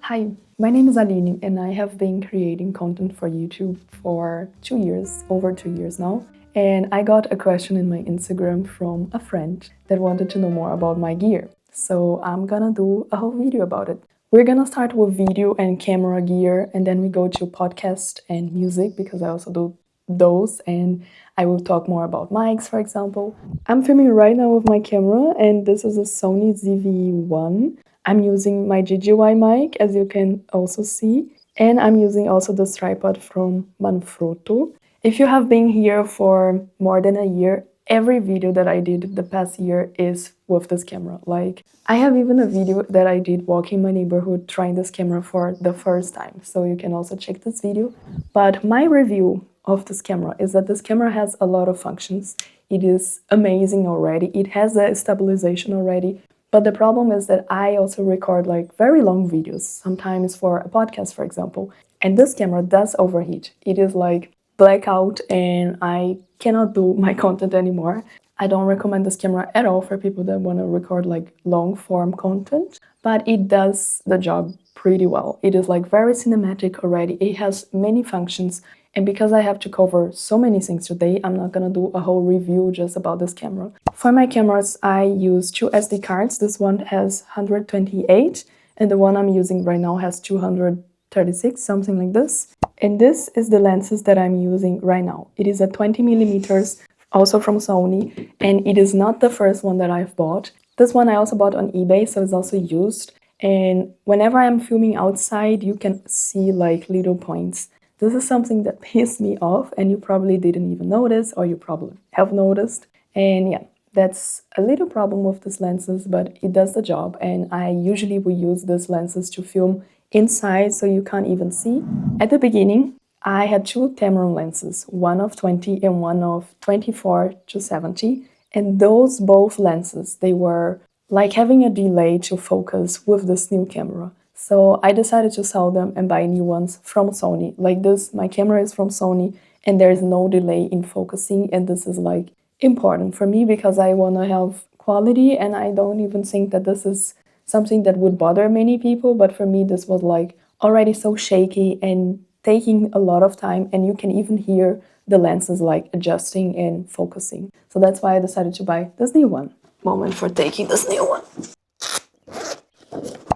Hi, my name is Aline and I have been creating content for YouTube for 2 years, over 2 years now. And I got a question in my Instagram from a friend that wanted to know more about my gear. So I'm gonna do a whole video about it. We're gonna start with video and camera gear, and then we go to podcast and music because I also do those, and I will talk more about mics, for example. I'm filming right now with my camera, and this is a Sony ZV-1. I'm using my GGY mic, as you can also see, and I'm using also this tripod from Manfrotto. If you have been here for more than a year, every video that I did the past year is with this camera. Like, I have even a video that I did walking my neighborhood trying this camera for the first time, so you can also check this video. But my review of this camera is that this camera has a lot of functions. It is amazing already. It has a stabilization already. But the problem is that I also record like very long videos, sometimes for a podcast, for example. And this camera does overheat. It is like blackout and I cannot do my content anymore. I don't recommend this camera at all for people that want to record like long form content, but it does the job pretty well. It is like very cinematic already. It has many functions. And because I have to cover so many things today, I'm not gonna do a whole review just about this camera. For my cameras, I use two SD cards. This one has 128, and the one I'm using right now has 236, something like this. And this is the lenses that I'm using right now. It is a 20 millimeters, also from Sony, and it is not the first one that I've bought. This one I also bought on eBay, so it's also used. And whenever I'm filming outside, you can see like little points. This is something that pissed me off, and you probably didn't even notice, or you probably have noticed. And yeah, that's a little problem with these lenses, but it does the job. And I usually will use these lenses to film inside, so you can't even see. At the beginning, I had two Tamron lenses, one of 20 and one of 24 to 70. And those both lenses, they were like having a delay to focus with this new camera. So I decided to sell them and buy new ones from Sony. Like this, my camera is from Sony and there is no delay in focusing, and this is like important for me because I want to have quality, and I don't even think that this is something that would bother many people, but for me this was like already so shaky and taking a lot of time, and you can even hear the lenses like adjusting and focusing. So that's why I decided to buy this new one. Moment for taking this new one.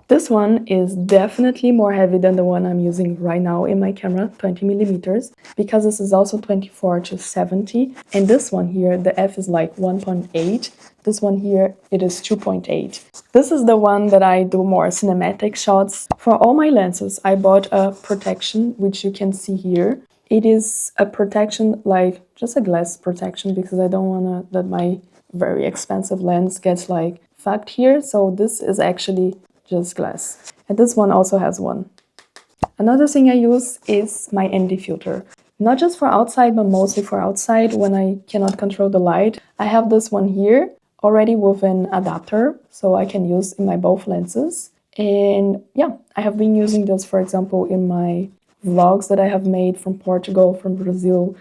This one is definitely more heavy than the one I'm using right now in my camera, 20 millimeters, because this is also 24 to 70. And this one here, the f is like 1.8. This one here, it is 2.8. This is the one that I do more cinematic shots. For all my lenses, I bought a protection, which you can see here. It is a protection, like just a glass protection, because I don't want that my very expensive lens gets like fucked here. So this is actually just glass. And this one also has one. Another thing I use is my ND filter. Not just for outside, but mostly for outside when I cannot control the light. I have this one here already with an adapter, so I can use in my both lenses. And yeah, I have been using this, for example, in my vlogs that I have made from Portugal, from Brazil.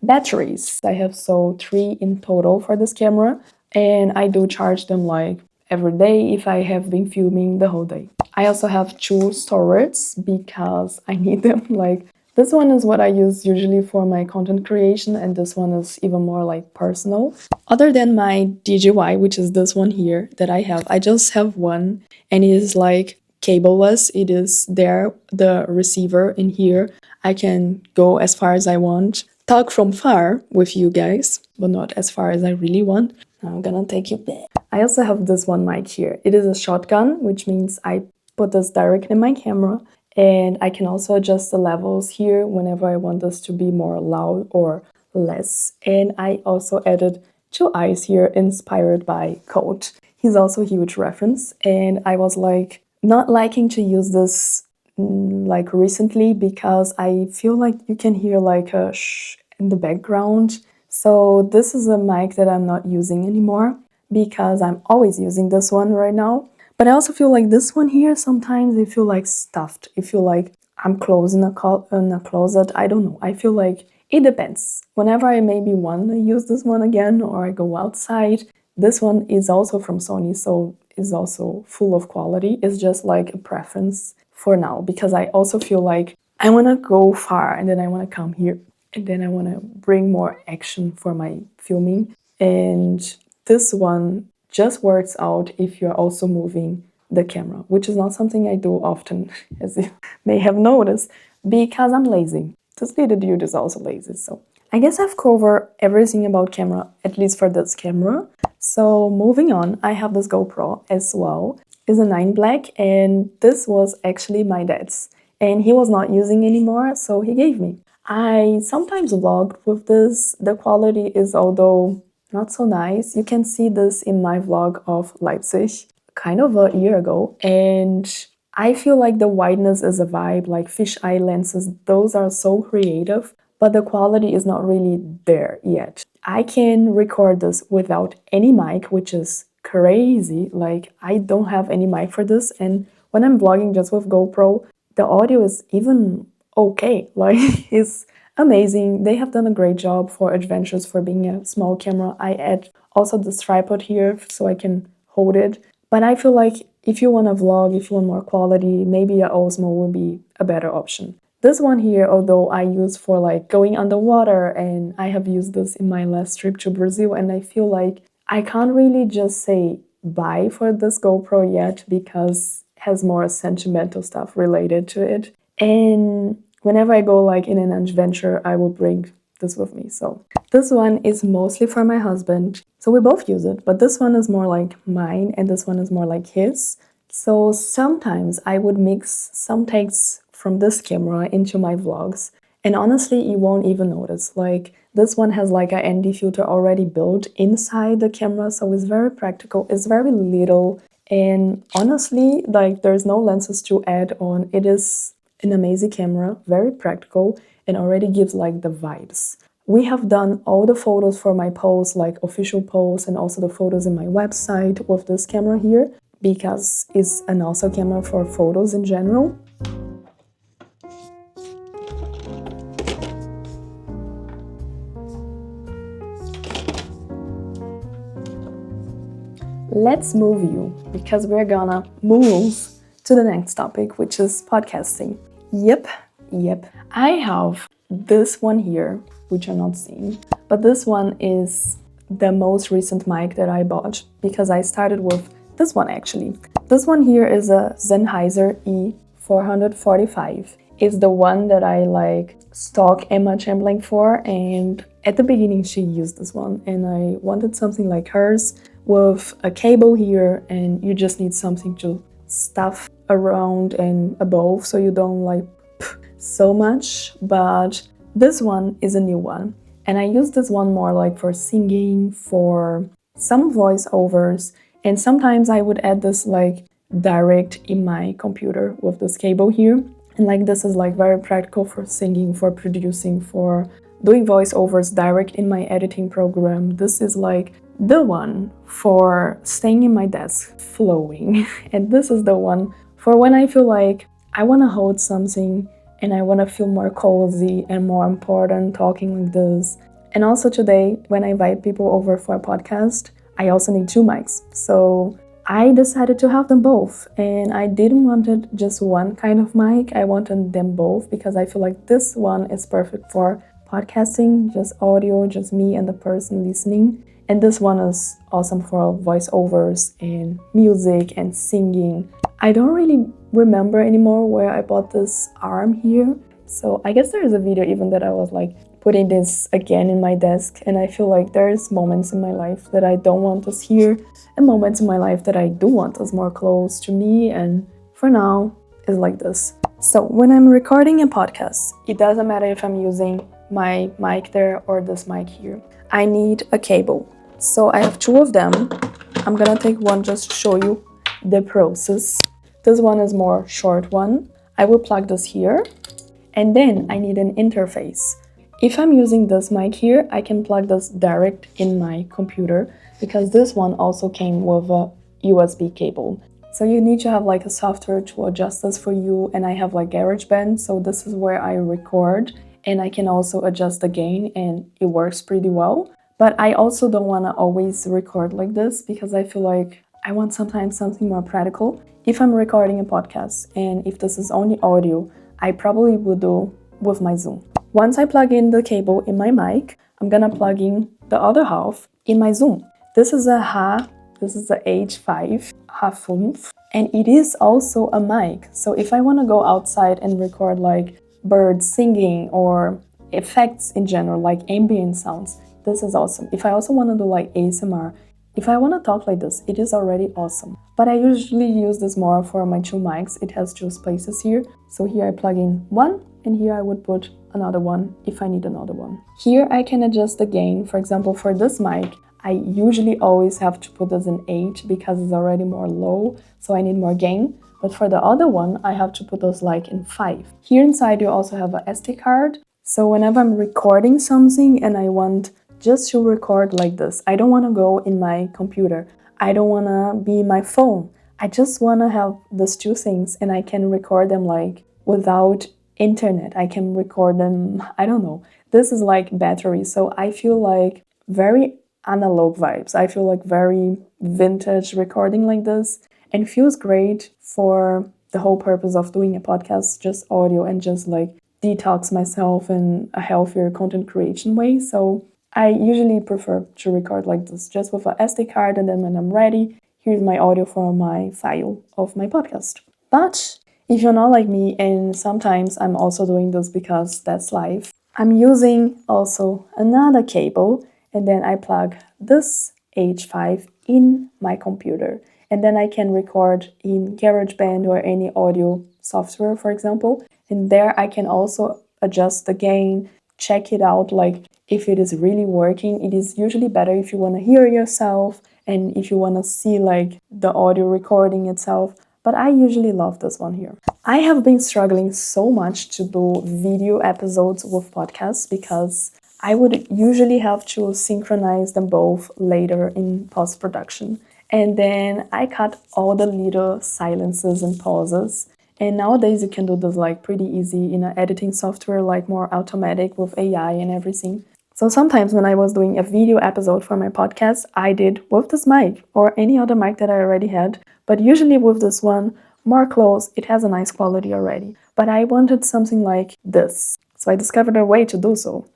Batteries. I have sold 3 in total for this camera, and I do charge them like every day if I have been filming the whole day. I also have 2 storages because I need them. Like, this one is what I use usually for my content creation, and this one is even more like personal. Other than my DJI, which is this one here that I just have one, and it is like cableless. It is there, the receiver in here. I can go as far as I want, talk from far with you guys, but not as far as I really want. I'm gonna take you back. I also have this one mic here. It is a shotgun, which means I put this directly in my camera, and I can also adjust the levels here whenever I want this to be more loud or less. And I also added 2 eyes here inspired by Colt. He's also a huge reference, and I was like not liking to use this like recently because I feel like you can hear like a shh in the background. So this is a mic that I'm not using anymore because I'm always using this one right now. But I also feel like this one here, sometimes I feel like stuffed. I feel like I'm closed in a closet. I don't know. I feel like it depends. Whenever I maybe want to use this one again or I go outside, this one is also from Sony, so is also full of quality. It's just like a preference for now, because I also feel like I want to go far and then I want to come here and then I want to bring more action for my filming. And this one just works out if you're also moving the camera, which is not something I do often, as you may have noticed, because I'm lazy. This little dude is also lazy, so I guess I've covered everything about camera, at least for this camera. So moving on, I have this GoPro as well. It's a 9 black, and this was actually my dad's. And he was not using anymore, so he gave me. I sometimes vlogged with this. The quality is, although not so nice. You can see this in my vlog of Leipzig, kind of a year ago. And I feel like the wideness is a vibe, like fisheye lenses, those are so creative, but the quality is not really there yet. I can record this without any mic, which is crazy. Like, I don't have any mic for this, and when I'm vlogging just with GoPro, the audio is even okay. Like, it's amazing. They have done a great job for adventures for being a small camera. I add also this tripod here so I can hold it. But I feel like if you want to vlog, if you want more quality, maybe a Osmo would be a better option. This one here, although I use for like going underwater, and I have used this in my last trip to Brazil, and I feel like I can't really just say bye for this GoPro yet because it has more sentimental stuff related to it. And whenever I go like in an adventure, I will bring this with me. So this one is mostly for my husband. So we both use it, but this one is more like mine and this one is more like his. So sometimes I would mix some takes from this camera into my vlogs. And honestly, you won't even notice. Like, this one has like a ND filter already built inside the camera, so it's very practical. It's very little, and honestly, like, there's no lenses to add on. It is an amazing camera, very practical, and already gives like the vibes. We have done all the photos for my posts, like official posts, and also the photos in my website with this camera here, because it's an awesome camera for photos in general. Let's move you, because we're gonna move to the next topic, which is podcasting. Yep. I have this one here, which you're not seeing, but this one is the most recent mic that I bought, because I started with this one actually. This one here is a Sennheiser E445. It's the one that I like stalk Emma Chamberlain for, and at the beginning she used this one, and I wanted something like hers with a cable here, and you just need something to stuff around and above so you don't like so much. But this one is a new one, and I use this one more like for singing, for some voiceovers, and sometimes I would add this like direct in my computer with this cable here. And like, this is like very practical for singing, for producing, for doing voiceovers direct in my editing program. This is like the one for staying in my desk flowing. And this is the one for when I feel like I want to hold something and I want to feel more cozy and more important talking like this. And also today, when I invite people over for a podcast, I also need 2 mics. So I decided to have them both, and I didn't want it just one kind of mic. I wanted them both because I feel like this one is perfect for podcasting, just audio, just me and the person listening. And this one is awesome for voiceovers and music and singing. I don't really remember anymore where I bought this arm here. So I guess there is a video even that I was like putting this again in my desk, and I feel like there's moments in my life that I don't want us here and moments in my life that I do want us more close to me, and for now it's like this. So when I'm recording a podcast, it doesn't matter if I'm using my mic there or this mic here. I need a cable. So I have 2 of them. I'm gonna take one just to show you the process. This one is more short one. I will plug this here, and then I need an interface. If I'm using this mic here, I can plug this direct in my computer, because this one also came with a USB cable. So you need to have like a software to adjust this for you, and I have like GarageBand, so this is where I record, and I can also adjust the gain, and it works pretty well. But I also don't want to always record like this, because I feel like I want sometimes something more practical. If I'm recording a podcast and if this is only audio, I probably would do with my Zoom. Once I plug in the cable in my mic, I'm gonna plug in the other half in my Zoom. This is a H5, H5, and it is also a mic. So if I want to go outside and record like birds singing or effects in general, like ambient sounds, this is awesome. If I also want to do like ASMR, if I want to talk like this, it is already awesome. But I usually use this more for my two mics. It has two spaces here. So here I plug in one, and here I would put another one if I need another one. Here I can adjust the gain. For example, for this mic, I usually always have to put this in 8 because it's already more low, so I need more gain. But for the other one, I have to put those like in 5. Here inside you also have a SD card. So whenever I'm recording something and I want just to record like this, I don't want to go in my computer. I don't want to be my phone. I just want to have these two things and I can record them like without internet. I can record them, I don't know. This is like battery, so I feel like very analog vibes. I feel like very vintage recording like this, and feels great for the whole purpose of doing a podcast, just audio, and just like detox myself in a healthier content creation way. So I usually prefer to record like this, just with a SD card, and then when I'm ready, here's my audio for my file of my podcast. But if you're not like me, and sometimes I'm also doing this because that's life, I'm using also another cable, and then I plug this H5 in my computer. And then I can record in GarageBand or any audio software, for example. And there I can also adjust the gain, check it out, like if it is really working. It is usually better if you want to hear yourself and if you want to see like the audio recording itself. But I usually love this one here. I have been struggling so much to do video episodes with podcasts because I would usually have to synchronize them both later in post-production. And then I cut all the little silences and pauses. And nowadays you can do this like pretty easy in an editing software, like more automatic with AI and everything. So sometimes when I was doing a video episode for my podcast, I did with this mic or any other mic that I already had. But usually with this one, more close, it has a nice quality already. But I wanted something like this. So I discovered a way to do so.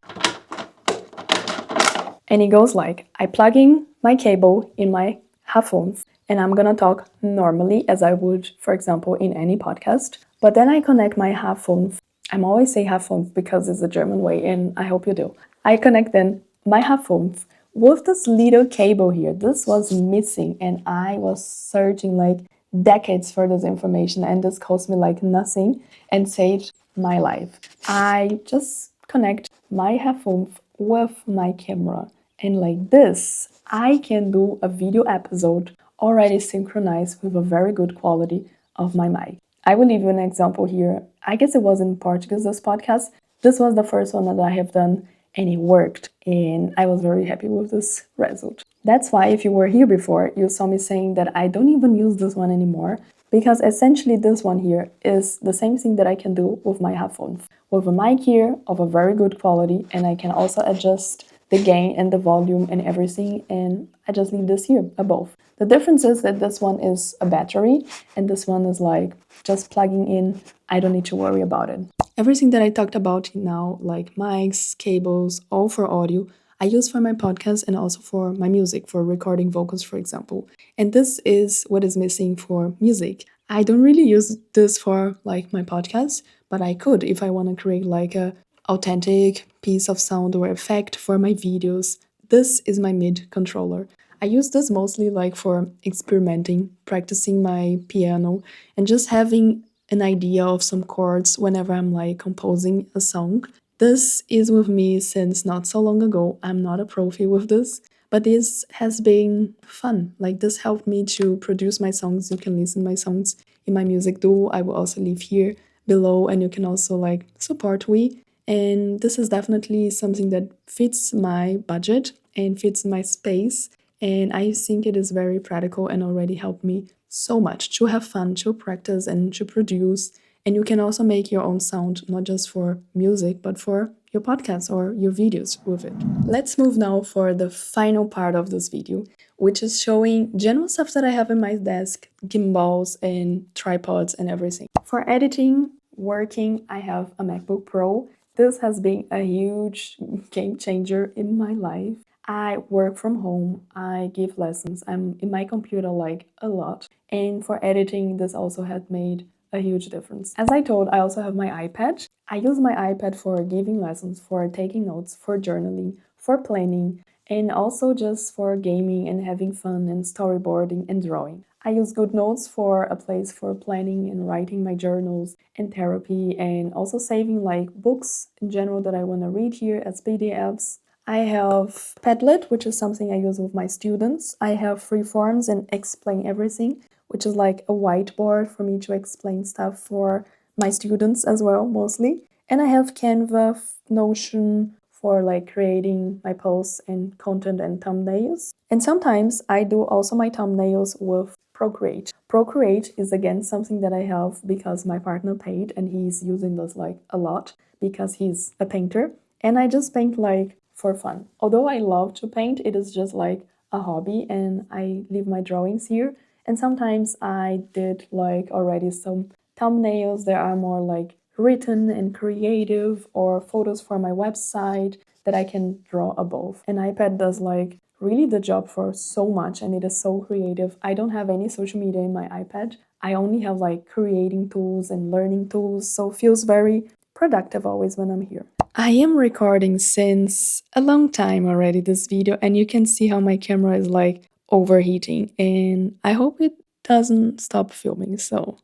And it goes like, I plug in my cable in my headphones and I'm gonna talk normally as I would, for example, in any podcast. But then I connect my headphones. I'm always say headphones because it's a German way and I hope you do. I connect then my headphones with this little cable here. This was missing and I was searching like decades for this information and this cost me like nothing and saved my life. I just connect my headphones with my camera. And like this, I can do a video episode already synchronized with a very good quality of my mic. I will leave you an example here. I guess it was in Portuguese, this podcast. This was the first one that I have done and it worked. And I was very happy with this result. That's why if you were here before, you saw me saying that I don't even use this one anymore. Because essentially this one here is the same thing that I can do with my headphones. With a mic here of a very good quality, and I can also adjust the gain and the volume and everything, and I just leave this here above. The difference is that this one is a battery and this one is like just plugging in. I don't need to worry about it. Everything that I talked about now, like mics, cables, all for audio, I use for my podcast and also for my music, for recording vocals, for example. And this is what is missing for music. I don't really use this for like my podcast, but I could if I want to create like a authentic piece of sound or effect for my videos. This is my mid controller. I use this mostly like for experimenting, practicing my piano, and just having an idea of some chords whenever I'm like composing a song. This is with me since not so long ago. I'm not a profi with this, but this has been fun. Like this helped me to produce my songs. You can listen my songs in my music duo. I will also leave here below and you can also like support me. And this is definitely something that fits my budget and fits my space. And I think it is very practical and already helped me so much to have fun, to practice and to produce. And you can also make your own sound, not just for music, but for your podcasts or your videos with it. Let's move now for the final part of this video, which is showing general stuff that I have in my desk, gimbals and tripods and everything. For editing, working, I have a MacBook Pro. This has been a huge game changer in my life. I work from home, I give lessons, I'm in my computer like a lot. And for editing, this also had made a huge difference. As I told, I also have my iPad. I use my iPad for giving lessons, for taking notes, for journaling, for planning, and also just for gaming and having fun and storyboarding and drawing. I use GoodNotes for a place for planning and writing my journals and therapy, and also saving like books in general that I want to read here as PDFs. I have Padlet, which is something I use with my students. I have Freeforms and Explain Everything, which is like a whiteboard for me to explain stuff for my students as well, mostly. And I have Canva, Notion for like creating my posts and content and thumbnails. And sometimes I do also my thumbnails with Procreate. Procreate is again something that I have because my partner paid and he's using this like a lot because he's a painter. And I just paint like for fun. Although I love to paint, it is just like a hobby and I leave my drawings here. And sometimes I did like already some thumbnails that are more like written and creative, or photos for my website that I can draw above. And iPad does like really the job for so much and it is so creative. I don't have any social media in my iPad. I only have like creating tools and learning tools, so it feels very productive always when I'm here. I am recording since a long time already this video, and you can see how my camera is like overheating, and I hope it doesn't stop filming. So,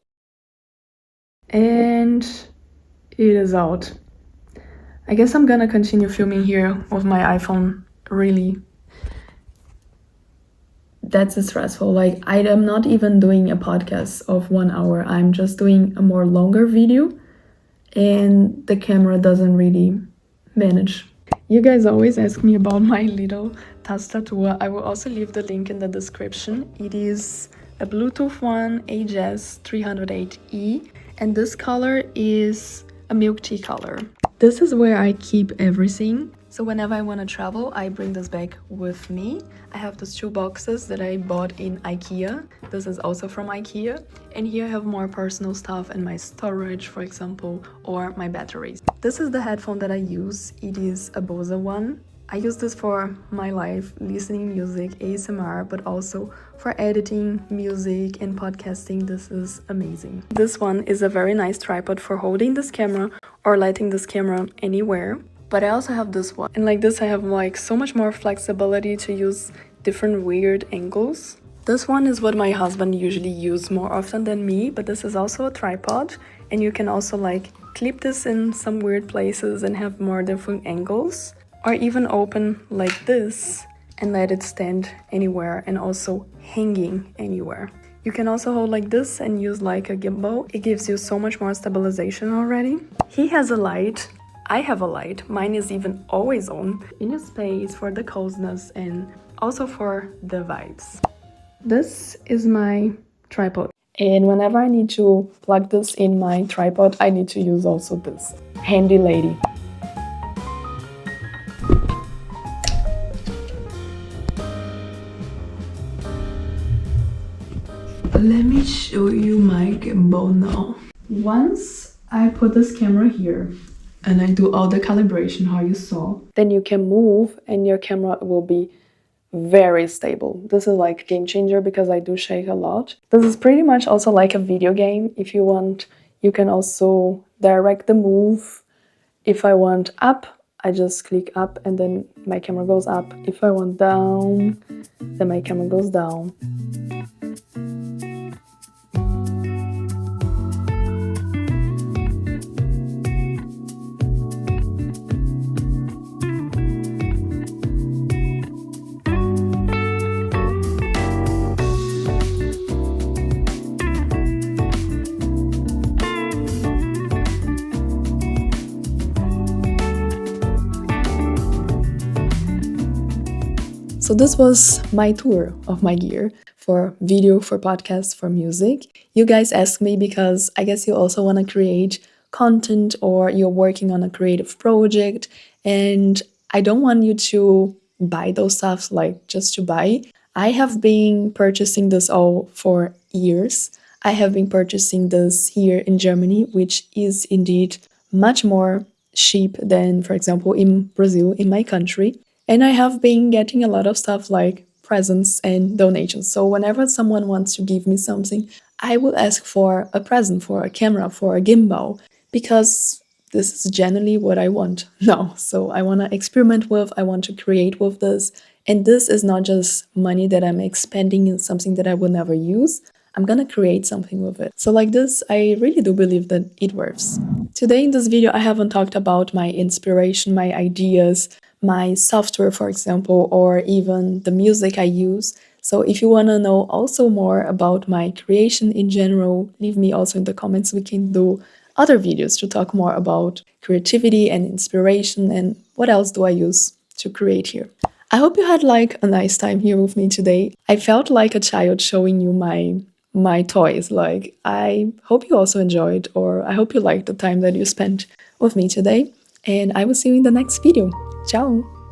and it is out. I guess I'm gonna continue filming here with my iPhone. Really, that's stressful. Like, I am not even doing a podcast of 1 hour. I'm just doing a more longer video, and the camera doesn't really manage. You guys always ask me about my little tastatur. I will also leave the link in the description. It is a Bluetooth one, HS 308E, and this color is a milk tea color. This is where I keep everything. So whenever I want to travel, I bring this bag with me. I have those 2 boxes that I bought in IKEA. This is also from IKEA. And here I have more personal stuff and my storage, for example, or my batteries. This is the headphone that I use. It is a Bose one. I use this for my life, listening music, ASMR, but also for editing music and podcasting. This is amazing. This one is a very nice tripod for holding this camera or lighting this camera anywhere. But I also have this one, and like this I have like so much more flexibility to use different weird angles. This one is what my husband usually uses more often than me, but this is also a tripod, and you can also like clip this in some weird places and have more different angles, or even open like this and let it stand anywhere and also hanging anywhere. You can also hold like this and use like a gimbal. It gives you so much more stabilization already. He has a light. I have a light. Mine is even always on in a space for the coziness and also for the vibes. This is my tripod. And whenever I need to plug this in my tripod, I need to use also this handy lady. Let me show you my gimbal now. Once I put this camera here, and I do all the calibration, how you saw, then you can move and your camera will be very stable. This is like game changer because I do shake a lot. This is pretty much also like a video game. If you want, you can also direct the move. If I want up, I just click up and then my camera goes up. If I want down, then my camera goes down. So this was my tour of my gear for video, for podcasts, for music. You guys asked me because I guess you also want to create content or you're working on a creative project, and I don't want you to buy those stuffs like just to buy. I have been purchasing this all for years. I have been purchasing this here in Germany, which is indeed much more cheap than, for example, in Brazil, in my country. And I have been getting a lot of stuff like presents and donations. So whenever someone wants to give me something, I will ask for a present, for a camera, for a gimbal, because this is generally what I want now. So I want to experiment with, I want to create with this. And this is not just money that I'm expending in something that I will never use. I'm gonna create something with it. So like this, I really do believe that it works. Today in this video, I haven't talked about my inspiration, my ideas, my software, for example, or even the music I use. So if you want to know also more about my creation in general, leave me also in the comments. We can do other videos to talk more about creativity and inspiration and what else do I use to create here. I hope you had like a nice time here with me today. I felt like a child showing you my toys. Like, I hope you also enjoyed, or I hope you liked the time that you spent with me today. And I will see you in the next video. Ciao!